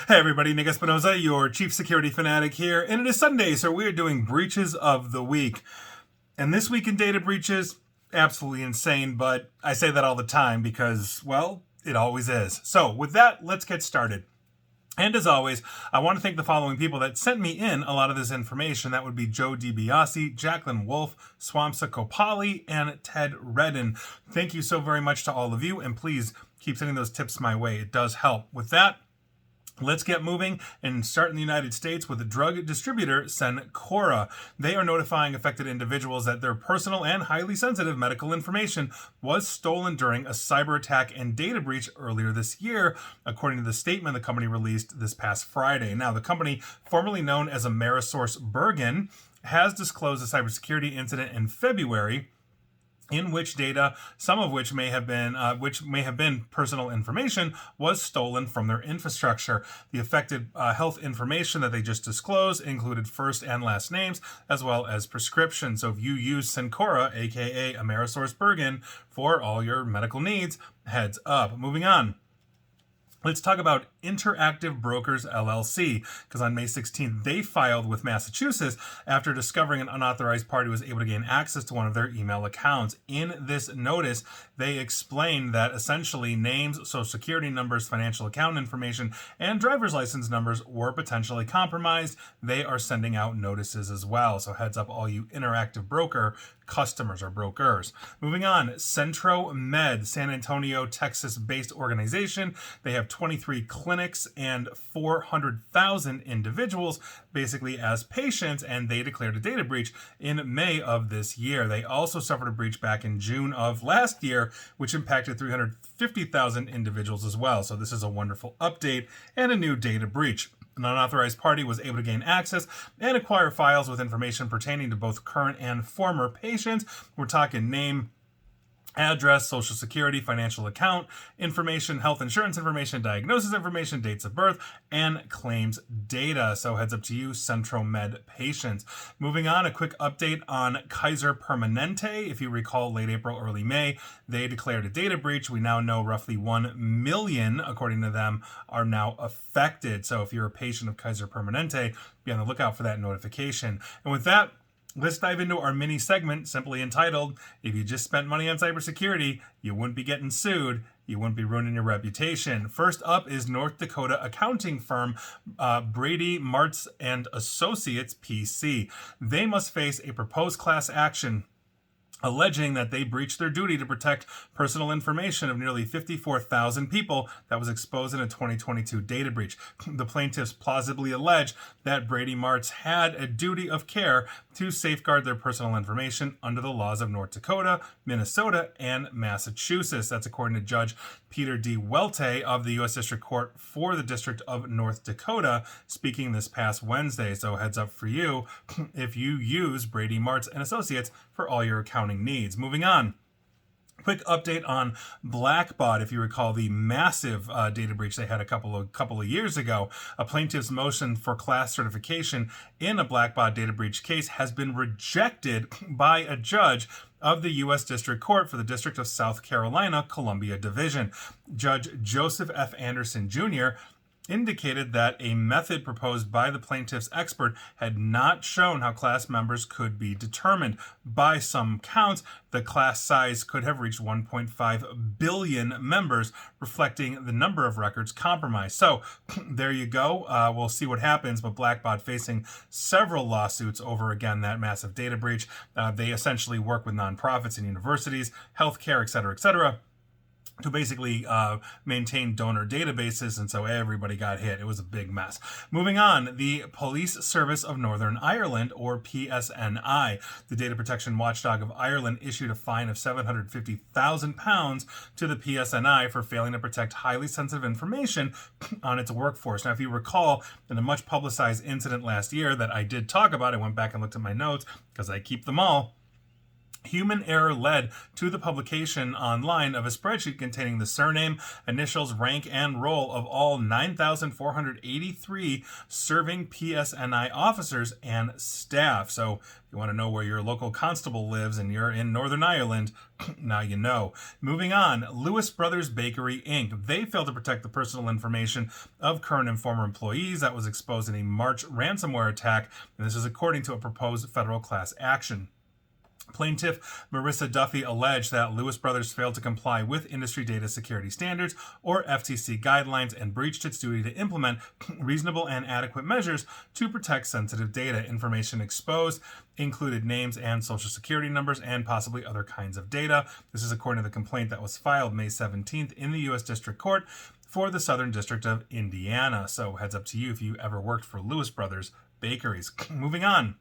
Hey everybody, Nick Espinoza, your chief security fanatic here, and it is Sunday, so we are doing breaches of the week. And this week in data breaches, absolutely insane, but I say that all the time because, well, it always is. So with that, let's get started. And as always, I want to thank the following people that sent me in a lot of this information. That would be Joe DiBiase, Jacqueline Wolf, Swamsa Kopali, and Ted Redden. Thank you so very much to all of you, and please keep sending those tips my way. It does help. With that, let's get moving and start in the United States with the drug distributor Cencora. They are notifying affected individuals that their personal and highly sensitive medical information was stolen during a cyber attack and data breach earlier this year, according to the statement the company released this past Friday. Now, the company, formerly known as AmerisourceBergen, has disclosed a cybersecurity incident in February in which data, some of which may have been personal information, was stolen from their infrastructure. The affected health information that they just disclosed included first and last names, as well as prescriptions. So if you use Cencora, aka AmerisourceBergen, for all your medical needs, heads up. Moving on. Let's talk about Interactive Brokers LLC, because on May 16th, they filed with Massachusetts after discovering an unauthorized party was able to gain access to one of their email accounts. In this notice, they explained that essentially names, social security numbers, financial account information, and driver's license numbers were potentially compromised. They are sending out notices as well. So heads up all you Interactive Broker customers or brokers. Moving on, Centro Med, San Antonio, Texas-based organization. They have 23 clinics and 400,000 individuals basically as patients, and they declared a data breach in May of this year. They also suffered a breach back in June of last year, which impacted 350,000 individuals as well. So this is a wonderful update and a new data breach. An unauthorized party was able to gain access and acquire files with information pertaining to both current and former patients. We're talking name, address, social security, financial account information, health insurance information, diagnosis information, dates of birth, and claims data. So heads up to you, Centro Med patients. Moving on, a quick update on Kaiser Permanente. If you recall, late April, early May, they declared a data breach. We now know roughly 1 million, according to them, are now affected. So if you're a patient of Kaiser Permanente, be on the lookout for that notification. And with that, let's dive into our mini segment simply entitled, If You Just Spent Money on Cybersecurity, You Wouldn't Be Getting Sued, You Wouldn't Be Ruining Your Reputation. First up is North Dakota accounting firm Brady Martz and Associates, PC. They must face a proposed class action alleging that they breached their duty to protect personal information of nearly 54,000 people that was exposed in a 2022 data breach. The plaintiffs plausibly allege that Brady Martz had a duty of care to safeguard their personal information under the laws of North Dakota, Minnesota, and Massachusetts. That's according to Judge Peter D. Welte of the U.S. District Court for the District of North Dakota, speaking this past Wednesday. So heads up for you if you use Brady Martz and Associates for all your accounting needs. Moving on. Quick update on Blackbaud. If you recall the massive data breach they had a couple of years ago, a plaintiff's motion for class certification in a Blackbaud data breach case has been rejected by a judge of the U.S. District Court for the District of South Carolina, Columbia Division. Judge Joseph F. Anderson Jr. indicated that a method proposed by the plaintiff's expert had not shown how class members could be determined. By some counts, the class size could have reached 1.5 billion members, reflecting the number of records compromised. So there you go. We'll see what happens, but Blackbaud facing several lawsuits over, again, that massive data breach. They essentially work with nonprofits and universities, healthcare, et cetera, to basically maintain donor databases, and so everybody got hit. It was a big mess. Moving on, the Police Service of Northern Ireland, or PSNI, the data protection watchdog of Ireland, issued a fine of £750,000 to the PSNI for failing to protect highly sensitive information on its workforce. Now, if you recall, in a much publicized incident last year that I did talk about, I went back and looked at my notes because I keep them all. Human error led to the publication online of a spreadsheet containing the surname, initials, rank, and role of all 9,483 serving PSNI officers and staff. So if you want to know where your local constable lives and you're in Northern Ireland, now you know. Moving on, Lewis Brothers Bakery, Inc. They failed to protect the personal information of current and former employees that was exposed in a March ransomware attack, and this is according to a proposed federal class action. Plaintiff Marissa Duffy alleged that Lewis Brothers failed to comply with industry data security standards or FTC guidelines and breached its duty to implement reasonable and adequate measures to protect sensitive data. Information exposed included names and social security numbers and possibly other kinds of data. This is according to the complaint that was filed May 17th in the U.S. District Court for the Southern District of Indiana. So heads up to you if you ever worked for Lewis Brothers Bakeries. Moving on.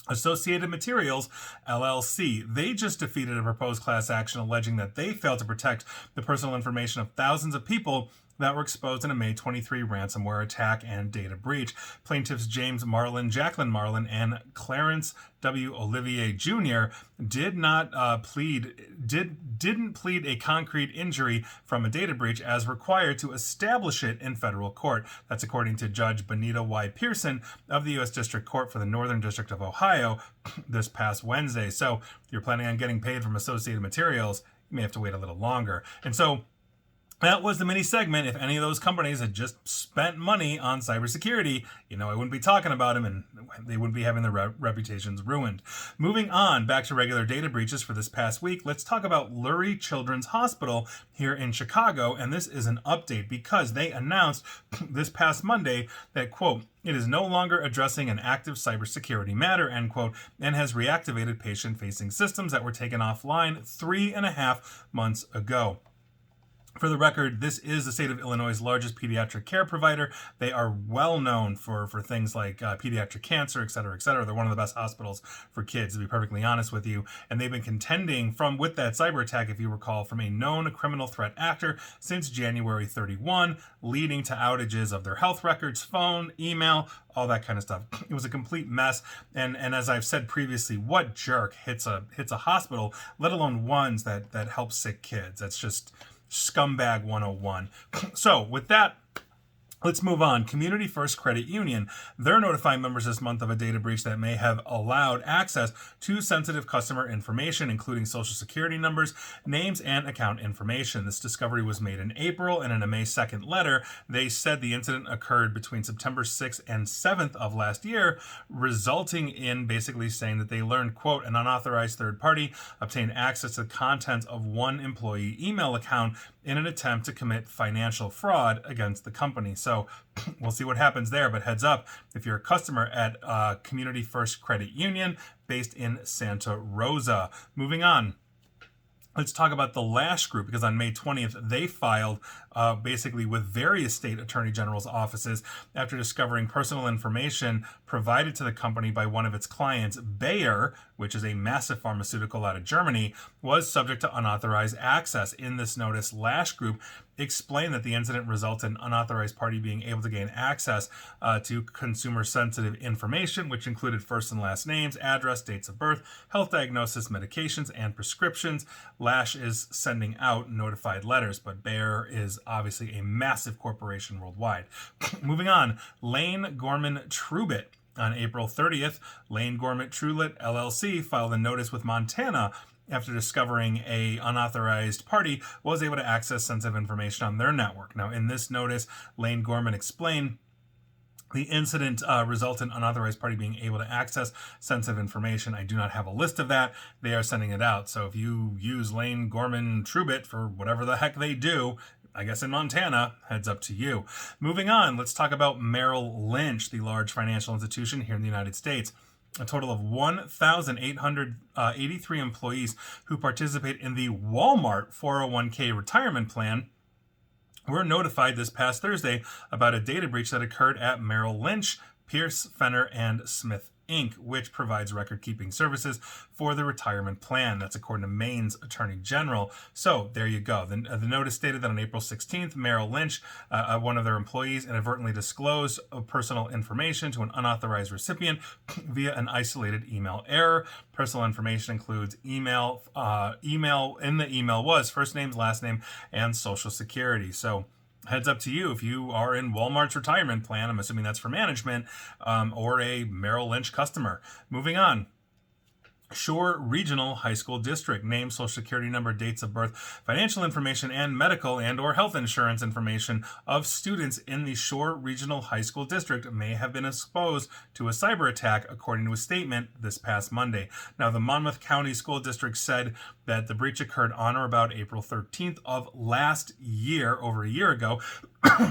Associated Materials, LLC. They just defeated a proposed class action alleging that they failed to protect the personal information of thousands of people that were exposed in a May 23 ransomware attack and data breach. Plaintiffs James Marlin, Jacqueline Marlin, and Clarence W. Olivier Jr. didn't plead a concrete injury from a data breach as required to establish it in federal court. That's according to Judge Benita Y. Pearson of the U.S. District Court for the Northern District of Ohio this past Wednesday. So if you're planning on getting paid from Associated Materials, you may have to wait a little longer. And so that was the mini segment. If any of those companies had just spent money on cybersecurity, I wouldn't be talking about them and they wouldn't be having their reputations ruined. Moving on, back to regular data breaches for this past week, let's talk about Lurie Children's Hospital here in Chicago. And this is an update because they announced this past Monday that, quote, it is no longer addressing an active cybersecurity matter, end quote, and has reactivated patient-facing systems that were taken offline 3.5 months ago. For the record, this is the state of Illinois' largest pediatric care provider. They are well known for things like pediatric cancer, et cetera, et cetera. They're one of the best hospitals for kids, to be perfectly honest with you. And they've been contending with that cyber attack, if you recall, from a known criminal threat actor since January 31, leading to outages of their health records, phone, email, all that kind of stuff. It was a complete mess. And as I've said previously, what jerk hits a hospital, let alone ones that help sick kids? That's just scumbag 101. So with that, let's move on. Community First Credit Union, they're notifying members this month of a data breach that may have allowed access to sensitive customer information, including social security numbers, names, and account information. This discovery was made in April, and in a May 2nd letter, they said the incident occurred between September 6th and 7th of last year, resulting in basically saying that they learned, quote, an unauthorized third party obtained access to the contents of one employee email account in an attempt to commit financial fraud against the company. So we'll see what happens there, but heads up, if you're a customer at Community First Credit Union based in Santa Rosa. Moving on. Let's talk about the Lash Group, because on May 20th, they filed basically with various state attorney general's offices after discovering personal information provided to the company by one of its clients. Bayer, which is a massive pharmaceutical out of Germany, was subject to unauthorized access. In this notice, Lash Group explained that the incident resulted in an unauthorized party being able to gain access to consumer-sensitive information, which included first and last names, address, dates of birth, health diagnosis, medications, and prescriptions. Lash is sending out notified letters, but Bayer is obviously a massive corporation worldwide. Moving on, Lane Gorman Trubitt. On April 30th, Lane Gorman Trubitt LLC filed a notice with Montana after discovering a unauthorized party was able to access sensitive information on their network. Now, in this notice, Lane Gorman explained the incident resulted in unauthorized party being able to access sensitive information. I do not have a list of that. They are sending it out. So if you use Lane Gorman Trubitt for whatever the heck they do, I guess in Montana, heads up to you. Moving on, let's talk about Merrill Lynch, the large financial institution here in the United States. A total of 1,883 employees who participate in the Walmart 401k retirement plan were notified this past Thursday about a data breach that occurred at Merrill Lynch, Pierce, Fenner, and Smith Inc., which provides record-keeping services for the retirement plan. That's according to Maine's Attorney General. So there you go. The notice stated that on April 16th, Merrill Lynch, one of their employees, inadvertently disclosed personal information to an unauthorized recipient via an isolated email error. Personal information includes email. In the email was first name, last name, and social security. So heads up to you if you are in Walmart's retirement plan. I'm assuming that's for management, or a Merrill Lynch customer. Moving on. Shore Regional High School District. Name, social security number, dates of birth, financial information, and medical and or health insurance information of students in the Shore Regional High School District may have been exposed to a cyber attack, according to a statement this past Monday. Now, the Monmouth County School District said that the breach occurred on or about April 13th of last year, over a year ago.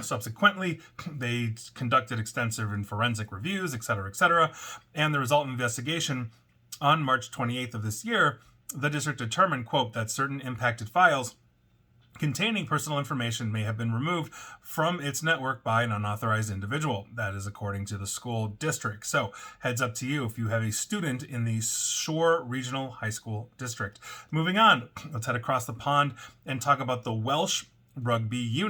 Subsequently, they conducted extensive and forensic reviews, etc., and the resultant investigation on March 28th of this year, the district determined, quote, that certain impacted files containing personal information may have been removed from its network by an unauthorized individual. That is according to the school district. So heads up to you if you have a student in the Shore Regional High School District. Moving on, let's head across the pond and talk about the Welsh Rugby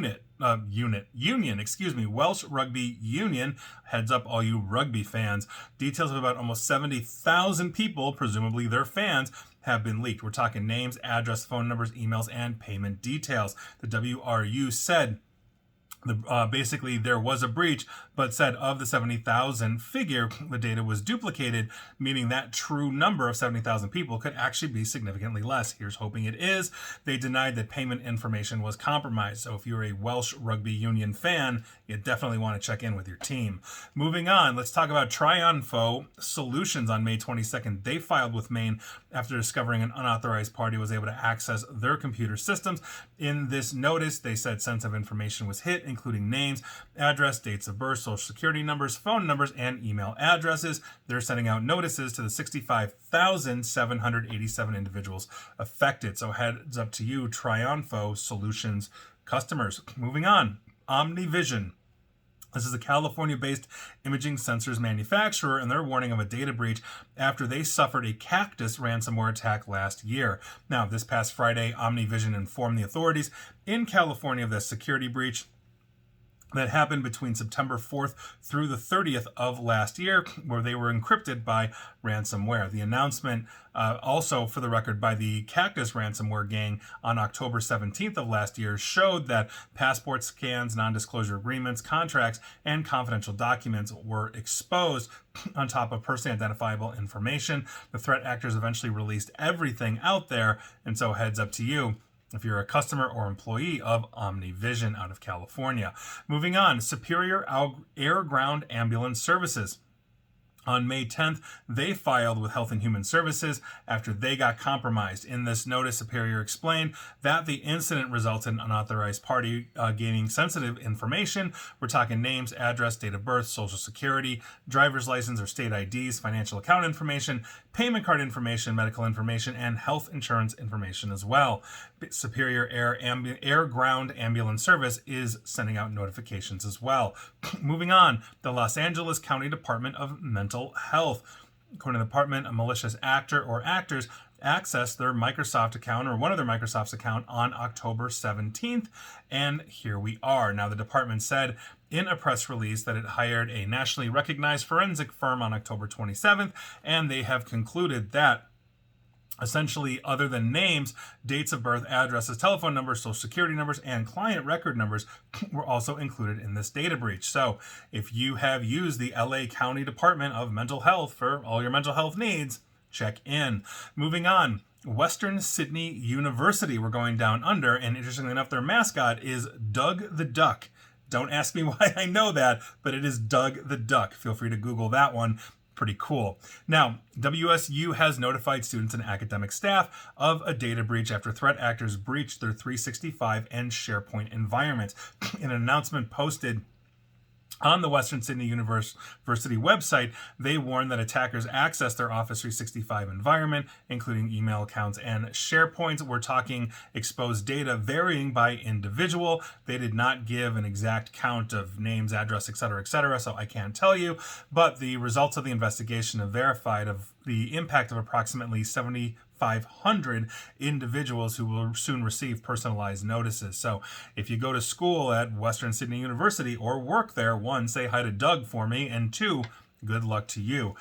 Welsh Rugby Union. Heads up, all you rugby fans. Details of about almost 70,000 people, presumably their fans, have been leaked. We're talking names, address, phone numbers, emails, and payment details. The WRU said basically there was a breach, but said of the 70,000 figure, the data was duplicated, meaning that true number of 70,000 people could actually be significantly less. Here's hoping it is. They denied that payment information was compromised. So if you're a Welsh Rugby Union fan, you definitely want to check in with your team. Moving on, let's talk about Triunfo Solutions on May 22nd. They filed with Maine after discovering an unauthorized party was able to access their computer systems. In this notice, they said sensitive information was hit, including names, address, dates of birth, social security numbers, phone numbers, and email addresses. They're sending out notices to the 65,787 individuals affected. So heads up to you, Triunfo Solutions customers. Moving on, OmniVision. This is a California-based imaging sensors manufacturer, and they're warning of a data breach after they suffered a Cactus ransomware attack last year. Now, this past Friday, OmniVision informed the authorities in California of the security breach that happened between September 4th through the 30th of last year, where they were encrypted by ransomware. The announcement, also for the record, by the Cactus ransomware gang on October 17th of last year showed that passport scans, non-disclosure agreements, contracts, and confidential documents were exposed on top of personally identifiable information. The threat actors eventually released everything out there, and so heads up to you if you're a customer or employee of OmniVision out of California. Moving on, Superior Air Ground Ambulance Services. On May 10th, they filed with Health and Human Services after they got compromised. In this notice, Superior explained that the incident resulted in an unauthorized party gaining sensitive information. We're talking names, address, date of birth, social security, driver's license or state IDs, financial account information, payment card information, medical information, and health insurance information as well. Superior Air Ground Ambulance Service is sending out notifications as well. Moving on, the Los Angeles County Department of Mental Health. According to the department, a malicious actor or actors accessed their Microsoft account or one of their Microsoft's account on October 17th. And here we are. Now, the department said in a press release that it hired a nationally recognized forensic firm on October 27th, and they have concluded that essentially, other than names, dates of birth, addresses, telephone numbers, social security numbers, and client record numbers were also included in this data breach. So if you have used the LA County Department of Mental Health for all your mental health needs, check in. Moving on, Western Sydney University, we're going down under, and interestingly enough, their mascot is Doug the Duck. Don't ask me why I know that, but it is Doug the Duck. Feel free to Google that one. Pretty cool. Now, WSU has notified students and academic staff of a data breach after threat actors breached their 365 and SharePoint environments. In an announcement posted On the Western Sydney University website, they warn that attackers access their Office 365 environment, including email accounts and SharePoints. We're talking exposed data varying by individual. They did not give an exact count of names, address, etc., so I can't tell you. But the results of the investigation have verified of the impact of approximately 7,500 individuals who will soon receive personalized notices. So if you go to school at Western Sydney University or work there, one, say hi to Doug for me, and two, good luck to you.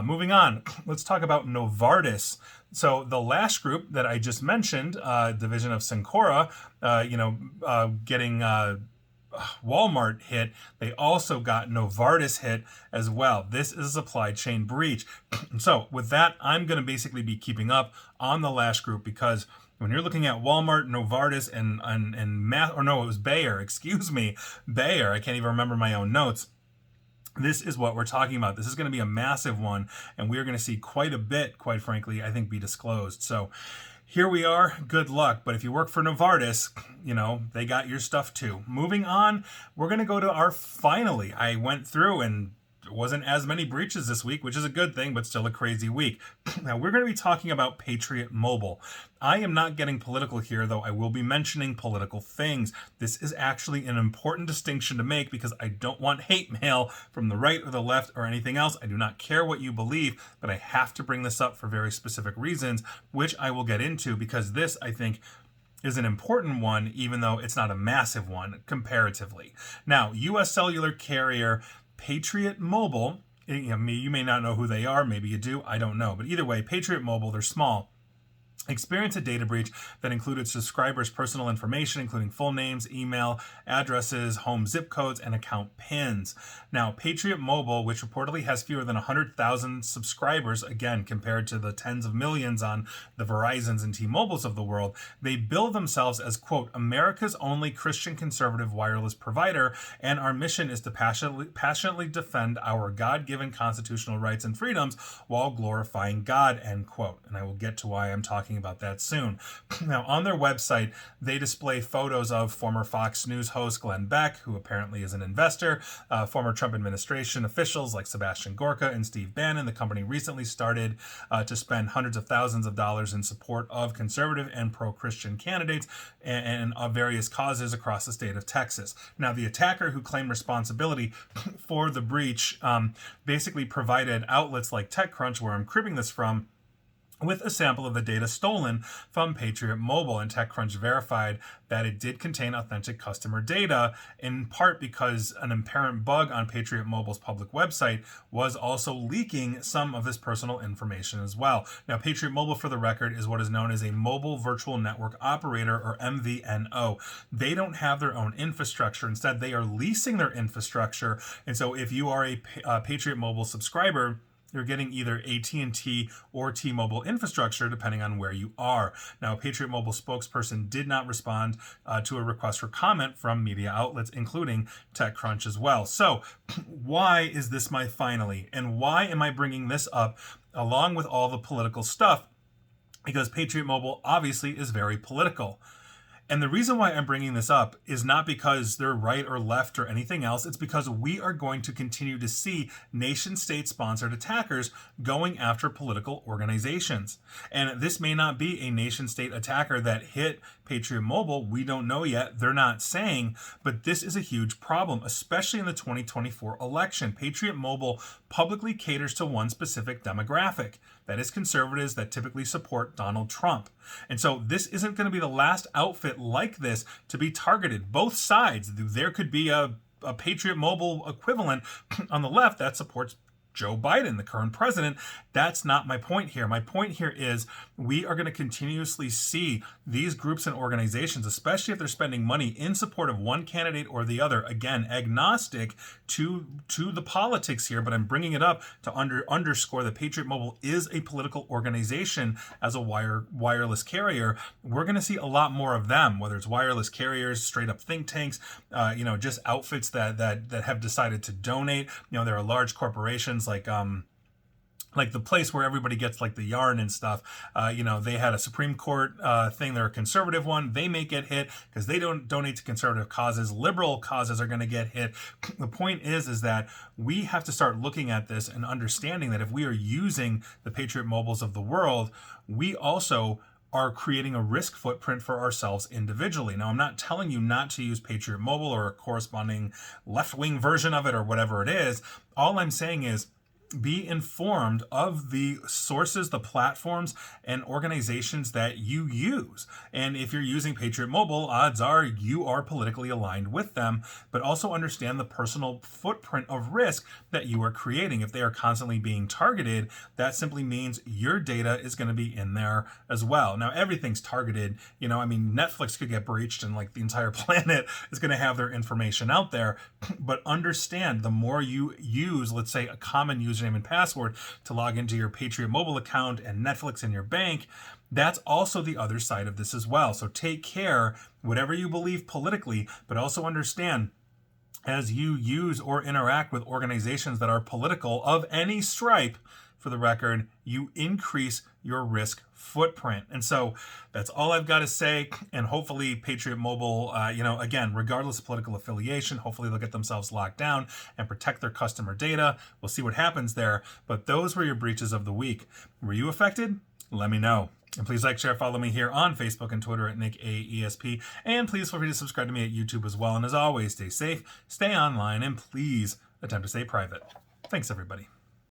Moving on, let's talk about Novartis. So the Lash Group that I just mentioned, division of Cencora, getting Walmart hit, they also got Novartis hit as well. This is a supply chain breach. So with that, I'm going to basically be keeping up on the Lash Group, because when you're looking at Walmart, Novartis, it was Bayer, Bayer, I can't even remember my own notes. This is what we're talking about. This is going to be a massive one, and we're going to see quite a bit, quite frankly, I think, be disclosed. So here we are. Good luck. But if you work for Novartis, they got your stuff too. Moving on, we're going to go to our finally. I went through and there wasn't as many breaches this week, which is a good thing, but still a crazy week. Now, we're going to be talking about Patriot Mobile. I am not getting political here, though I will be mentioning political things. This is actually an important distinction to make, because I don't want hate mail from the right or the left or anything else. I do not care what you believe, but I have to bring this up for very specific reasons, which I will get into, because this, I think, is an important one, even though it's not a massive one comparatively. Now, U.S. cellular carrier Patriot Mobile, you may not know who they are, maybe you do, I don't know. But either way, Patriot Mobile, they're small, experienced a data breach that included subscribers' personal information, including full names, email addresses, home zip codes, and account PINs. Now, Patriot Mobile, which reportedly has fewer than 100,000 subscribers, again, compared to the tens of millions on the Verizons and T-Mobiles of the world, they bill themselves as, quote, America's only Christian conservative wireless provider, and our mission is to passionately defend our God-given constitutional rights and freedoms while glorifying God, end quote. And I will get to why I'm talking about that soon. Now, on their website, they display photos of former Fox News host Glenn Beck, who apparently is an investor, former Trump administration officials like Sebastian Gorka and Steve Bannon. The company recently started to spend hundreds of thousands of dollars in support of conservative and pro-Christian candidates and of various causes across the state of Texas. Now, the attacker who claimed responsibility for the breach basically provided outlets like TechCrunch, where I'm cribbing this from, with a sample of the data stolen from Patriot Mobile, and TechCrunch verified that it did contain authentic customer data, in part because an apparent bug on Patriot Mobile's public website was also leaking some of this personal information as well. Now, Patriot Mobile, for the record, is what is known as a mobile virtual network operator, or MVNO. They don't have their own infrastructure. Instead, they are leasing their infrastructure. And so if you are a Patriot Mobile subscriber, you're getting either AT&T or T-Mobile infrastructure, depending on where you are. Now, a Patriot Mobile spokesperson did not respond to a request for comment from media outlets, including TechCrunch as well. So why is this my finally? And why am I bringing this up along with all the political stuff? Because Patriot Mobile obviously is very political. And the reason why I'm bringing this up is not because they're right or left or anything else. It's because we are going to continue to see nation-state sponsored attackers going after political organizations. And this may not be a nation-state attacker that hit Patriot Mobile. We don't know yet. They're not saying, but this is a huge problem, especially in the 2024 election. Patriot Mobile publicly caters to one specific demographic. That is conservatives that typically support Donald Trump. And so this isn't going to be the last outfit like this to be targeted. Both sides. There could be a Patriot Mobile equivalent on the left that supports Joe Biden, the current president. That's not my point here. My point here is we are going to continuously see these groups and organizations, especially if they're spending money in support of one candidate or the other, again, agnostic to the politics here, but I'm bringing it up to underscore that Patriot Mobile is a political organization as a wireless carrier. We're going to see a lot more of them, whether it's wireless carriers, straight up think tanks, just outfits that have decided to donate. There are large corporations like like the place where everybody gets like the yarn and stuff. They had a Supreme Court thing. They're a conservative one. They may get hit because they don't donate to conservative causes. Liberal causes are going to get hit. The point is that we have to start looking at this and understanding that if we are using the Patriot Mobiles of the world, we also are creating a risk footprint for ourselves individually. Now, I'm not telling you not to use Patriot Mobile or a corresponding left-wing version of it or whatever it is. All I'm saying is, be informed of the sources, the platforms, and organizations that you use. And if you're using Patriot Mobile, odds are you are politically aligned with them, but also understand the personal footprint of risk that you are creating. If they are constantly being targeted, that simply means your data is going to be in there as well. Now, everything's targeted. Netflix could get breached and like the entire planet is going to have their information out there. But understand, the more you use, let's say, a common username and password to log into your Patriot Mobile account and Netflix in your bank, that's also the other side of this as well. So take care, whatever you believe politically, but also understand, as you use or interact with organizations that are political of any stripe, for the record, you increase your risk footprint. And so that's all I've got to say. And hopefully Patriot Mobile, again, regardless of political affiliation, hopefully they'll get themselves locked down and protect their customer data. We'll see what happens there. But those were your breaches of the week. Were you affected? Let me know. And please like, share, follow me here on Facebook and Twitter at NickAESP. And please feel free to subscribe to me at YouTube as well. And as always, stay safe, stay online, and please attempt to stay private. Thanks, everybody.